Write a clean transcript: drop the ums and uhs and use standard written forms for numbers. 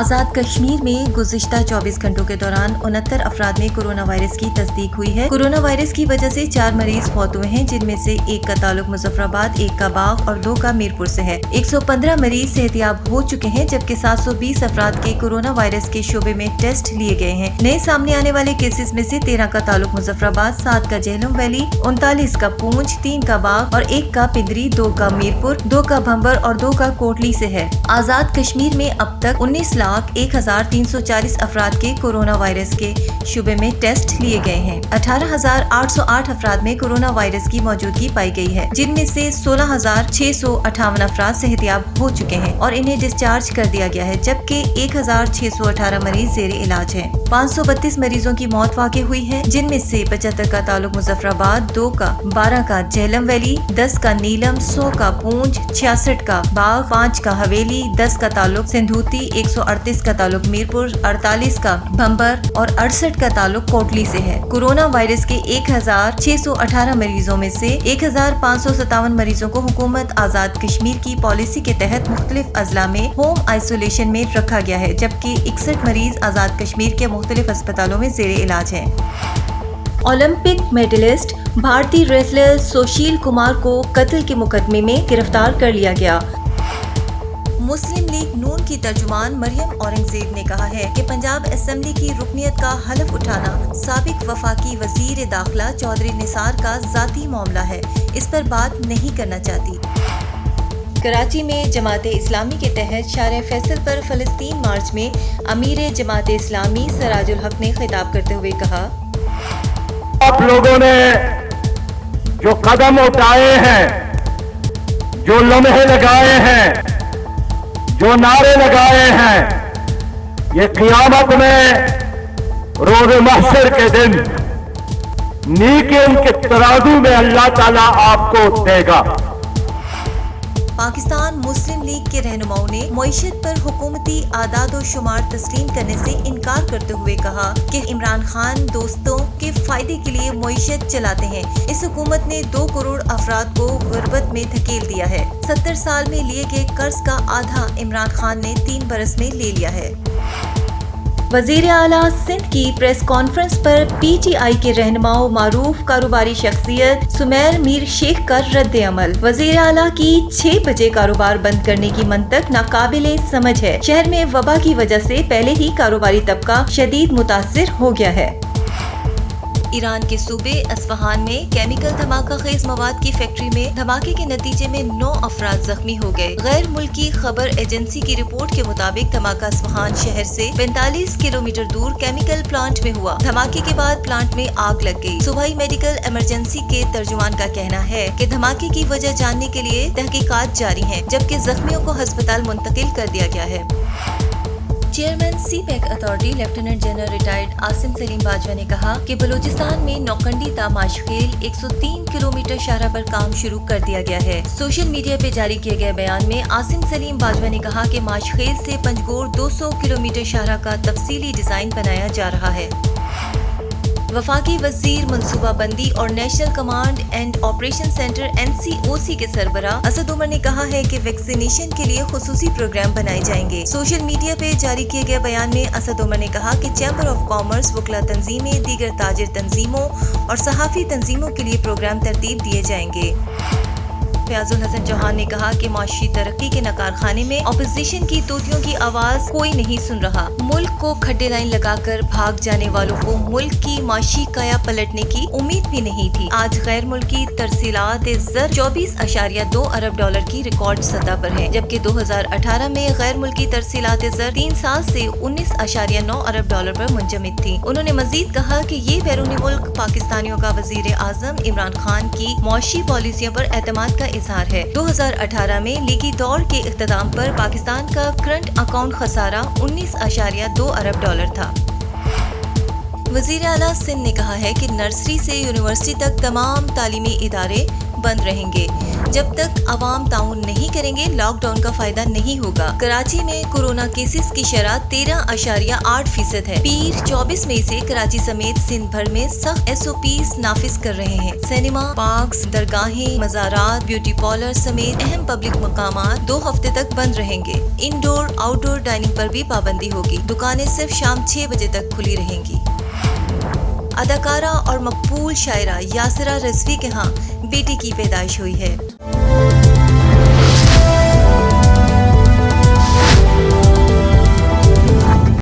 आज़ाद कश्मीर में गुज़िश्ता 24 घंटों के दौरान 69 अफराद में कोरोना वायरस की तस्दीक हुई है। कोरोना वायरस की वजह से 4 मरीज फौत हुए हैं, जिनमें से एक का ताल्लुक मुजफ्फराबाद, एक का बाग और 2 का मीरपुर से है। 115 मरीज सेहतियाब हो चुके हैं, जबकि 720 अफराद के कोरोना वायरस के शोबे में टेस्ट लिए गए हैं। नए सामने आने वाले केसेस में से 13 का ताल्लुक मुजफ्फराबाद, 7 का जेहलम वैली, 39 का पूंछ, 3 का बाग और 1 का पिंदरी, 2 का मीरपुर, 2 का भंबर और 2 का कोटली से है। आज़ाद कश्मीर में अब तक 19,01,340 अफराद के कोरोना वायरस के शुबे में टेस्ट लिए गए हैं। 18,808 अफराद में कोरोना वायरस की मौजूदगी पाई गई है, जिनमें से 16,658 अफराद सेहतियाब हो चुके हैं और इन्हें डिस्चार्ज कर दिया गया है, जबकि 1,618 मरीज ज़ेरे इलाज हैं। 532 मरीजों की मौत वाक़ई हुई है, जिनमें से 75 का ताल्लुक मुजफ्फराबाद, 2 का 12 का जेहलम वैली, 10 का नीलम, 100 का पूंछ, 66 का बाग, 5 का हवेली, 10 का ताल्लुक सिंधूती, 138 का ताल्लुक मीरपुर, 48 का भंबर और 68 का ताल्लुक कोटली से है। कोरोना वायरस के 1,618 मरीजों में से 1,557 मरीजों को हुकूमत आज़ाद कश्मीर की पॉलिसी के तहत मुख्तलिफ अजला में होम आइसोलेशन में रखा गया है, जबकि 61 मरीज आज़ाद कश्मीर के मुख्तलिफ अस्पतालों में ज़ेरे इलाज हैं। ओलंपिक मेडलिस्ट भारतीय रेसलर सुशील कुमार को कत्ल के मुकदमे में गिरफ्तार कर लिया गया। मुस्लिम लीग नून की तर्जुमान मरियम औरंगजेब ने कहा है कि पंजाब असेंबली की रुकनियत का हलफ उठाना साबिक वफाकी वजीर दाखिला चौधरी निसार का ज़ाती मामला है, इस पर बात नहीं करना चाहती। कराची में जमात इस्लामी के तहत शारे फैसल पर फ़लस्तीन मार्च में अमीर जमात इस्लामी सराजुल हक ने खिताब करते हुए कहा, आप लोगों ने जो कदम उठाए हैं, जो लम्हे लगाए हैं, जो नारे लगाए हैं, ये क़ियामत में रोज़ महशर के दिन नीकियों के तराजू में अल्लाह ताला आपको देगा। पाकिस्तान मुस्लिम लीग के रहनुमाओं ने मईशत पर हुकूमती आदाद और शुमार तस्लीम करने से इनकार करते हुए कहा कि इमरान खान दोस्तों के फायदे के लिए मईशत चलाते हैं। इस हुकूमत ने 2 करोड़ अफराद को गुर्बत में धकेल दिया है। 70 साल में लिए गए कर्ज का आधा इमरान खान ने 3 बरस में ले लिया है। वज़ीर आला सिंध की प्रेस कॉन्फ्रेंस पर PTI के रहनुमाओं मारूफ कारोबारी शख्सियत सुमैर मीर शेख का रद्द अमल। वज़ीर आला की 6 बजे कारोबार बंद करने की मंतक नाकाबिले समझ है। शहर में वबा की वजह से पहले ही कारोबारी तबका शदीद मुतासिर हो गया है। ईरान के सूबे अस्फहान में केमिकल धमाका खेज मवाद की फैक्ट्री में धमाके के नतीजे में 9 अफराद जख्मी हो गए। गैर मुल्की खबर एजेंसी की रिपोर्ट के मुताबिक धमाका अस्फहान शहर से 45 किलोमीटर दूर केमिकल प्लांट में हुआ। धमाके के बाद प्लांट में आग लग गई। सूबाई मेडिकल इमरजेंसी के तर्जुमान का कहना है कि धमाके की वजह जानने के लिए तहकीकात जारी हैं, जबकि जख्मियों को अस्पताल मुंतकिल कर दिया गया है। Chairman CPEC authority lieutenant general retired Asim Salim Bajwa ने कहा कि बलूचिस्तान में नौकंडी ता माशखेल 103 किलोमीटर शाहराह पर काम शुरू कर दिया गया है। सोशल मीडिया पे जारी किए गए बयान में आसिम सलीम बाजवा ने कहा कि माशखेल से पंजगोर 200 किलोमीटर शाहराह का तफसीली डिजाइन बनाया जा रहा है। वफाकी वजीर मनसूबा बंदी और national command and operation centre NCOC के सरबराह असद उमर ने कहा है कि वैक्सीनेशन के लिए खुसूसी प्रोग्राम बनाए जाएंगे। सोशल मीडिया पे जारी किए गए बयान में असद उमर ने कहा कि चैम्बर ऑफ कॉमर्स, वकला तंजीमें, दीगर ताजिर तंजीमों और सहाफ़ी तंजीमों के लिए प्रोग्राम तरतीब दिए जाएंगे। फयाजुल हसन चौहान ने कहा कि माशी तरक्की के नकारखाने में अपोजिशन की तोतियों की आवाज कोई नहीं सुन रहा। मुल्क को खड्डे लाइन लगाकर भाग जाने वालों को मुल्क की माशी काया पलटने की उम्मीद भी नहीं थी। आज गैर मुल्की तरसीलात ज़र 24.2 अरब डॉलर की रिकॉर्ड सतह पर है, जबकि 2018 में गैर मुल्की तरसीलात ज़र 3 साल से 19.9 अरब डॉलर पर मुंजमद थी। उन्होंने मजीद कहा कि ये बैरूनी मुल्क पाकिस्तानियों का वजीर आजम इमरान खान की मौशी पॉलिसियों पर एतमाद का इजहार है। 2018 में लीगी दौर के इख्तिताम पर पाकिस्तान का करंट अकाउंट खसारा 19.2 अरब डॉलर था। वज़ीर आला सिंध ने कहा है कि नर्सरी से यूनिवर्सिटी तक तमाम तालीमी इदारे बंद रहेंगे। जब तक आवाम ताउन नहीं करेंगे, लॉकडाउन का फायदा नहीं होगा। कराची में कोरोना केसेस की शरह 13.8% है। पीर 24 मई से कराची समेत सिंध भर में सख्त SOPs नाफिज कर रहे हैं। सिनेमा, पार्क्स, दरगाहें, मज़ारात, ब्यूटी पार्लर समेत अहम पब्लिक मकामात 2 हफ्ते तक बंद रहेंगे। इंडोर आउटडोर डाइनिंग पर भी पाबंदी होगी। दुकानें सिर्फ शाम 6 बजे तक खुली रहेंगी। अदाकारा और मकबूल शायरा यासिरा रिजवी के यहाँ बेटी की पैदाइश हुई है।